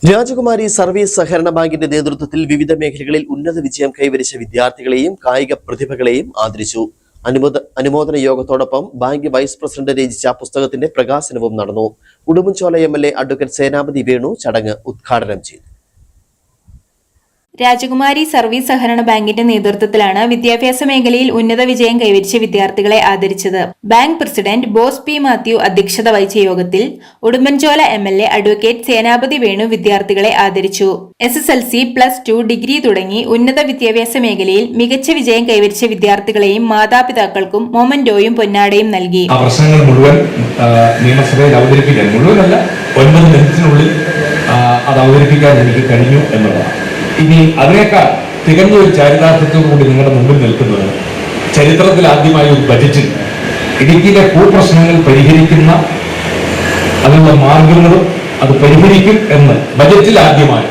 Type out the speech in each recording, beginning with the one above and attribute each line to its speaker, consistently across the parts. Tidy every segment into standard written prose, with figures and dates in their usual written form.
Speaker 1: രാജകുമാരി സർവീസ് സഹകരണ ബാങ്കിന്റെ നേതൃത്വത്തിൽ വിവിധ മേഖലകളിൽ ഉന്നത വിജയം കൈവരിച്ച വിദ്യാർത്ഥികളെയും കായിക പ്രതിഭകളെയും ആദരിച്ചു. അനുമോദന യോഗത്തോടൊപ്പം ബാങ്ക് വൈസ് പ്രസിഡന്റ് രചിച്ച പുസ്തകത്തിന്റെ പ്രകാശനവും നടന്നു. ഉടുമ്പൻചോല MLA അഡ്വക്കേറ്റ് സേനാപതി വേണു ചടങ്ങ് ഉദ്ഘാടനം ചെയ്തു.
Speaker 2: രാജകുമാരി സർവീസ് സഹകരണ ബാങ്കിന്റെ നേതൃത്വത്തിലാണ് വിദ്യാഭ്യാസ മേഖലയിൽ ഉന്നത വിജയം കൈവരിച്ച വിദ്യാർത്ഥികളെ ആദരിച്ചത്. Bank president Bose P Mathew അധ്യക്ഷത വഹിച്ച യോഗത്തിൽ ഉടുമ്പൻചോല MLA അഡ്വക്കേറ്റ് സേനാപതി വേണു വിദ്യാർത്ഥികളെ ആദരിച്ചു. SSLC, +2, ഡിഗ്രി തുടങ്ങി ഉന്നത വിദ്യാഭ്യാസ മേഖലയിൽ മികച്ച വിജയം കൈവരിച്ച വിദ്യാർത്ഥികളെയും മാതാപിതാക്കൾക്കും മൊമന്റോയും പൊന്നാടയും നൽകി.
Speaker 3: പ്രശ്നങ്ങൾ മുഴുവൻ നിയമസഭയിൽ അവതരിപ്പിക്കാൻ മുഴുവനല്ല 9 മിനിറ്റിനുള്ളിൽ അത് അവതരിപ്പിക്കാൻ എനിക്ക് കഴിഞ്ഞു എന്നുള്ളതാണ്. ഇനി അതിനേക്കാൾ തികഞ്ഞ ഒരു ചാരിതാർത്ഥ്യത്തോടുകൂടി നിങ്ങളുടെ മുമ്പിൽ നിൽക്കുന്നത് ചരിത്രത്തിൽ ആദ്യമായ ഒരു ബജറ്റിൽ ഇടുക്കിയിലെ ഭൂപ്രശ്നങ്ങൾ പരിഹരിക്കുന്ന അതിനുള്ള മാർഗങ്ങളും അത് പരിഹരിക്കും എന്ന് ബജറ്റിൽ ആദ്യമായി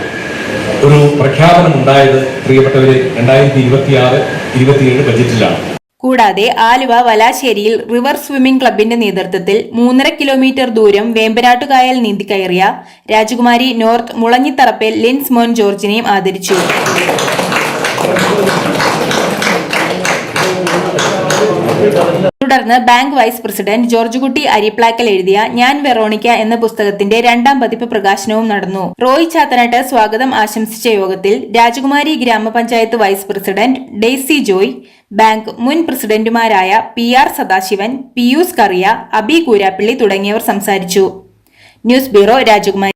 Speaker 3: ഒരു പ്രഖ്യാപനം ഉണ്ടായത് പ്രിയപ്പെട്ടവരെ 2026-27 ബജറ്റിലാണ്.
Speaker 2: കൂടാതെ ആലുവ വലാശ്ശേരിയിൽ റിവർ സ്വിമ്മിംഗ് ക്ലബിന്റെ നേതൃത്വത്തിൽ 3.5 കിലോമീറ്റർ ദൂരം വേമ്പനാട്ടുകായൽ നീന്തിക്കയറിയ രാജകുമാരി നോർത്ത് മുളഞ്ഞിത്തറപ്പേൽ ലിൻസ് മോൻ ജോർജിനെയും ആദരിച്ചു. തുടർന്ന് ബാങ്ക് വൈസ് പ്രസിഡന്റ് ജോർജ് കുട്ടി അരിപ്ലാക്കൽ എഴുതിയ ഞാൻ വെറോണിക്ക എന്ന പുസ്തകത്തിന്റെ 2ാം പതിപ്പ് പ്രകാശനവും നടന്നു. റോയ് ചാത്തനാട്ട് സ്വാഗതം ആശംസിച്ച യോഗത്തിൽ രാജകുമാരി ഗ്രാമപഞ്ചായത്ത് vice president Daisy Joy, bank മുൻ പ്രസിഡന്റുമാരായ PR സദാശിവൻ, പിയൂസ് കറിയ, അബി കൂരാപ്പിള്ളി തുടങ്ങിയവർ സംസാരിച്ചു. ന്യൂസ് ബ്യൂറോ, രാജകുമാരി.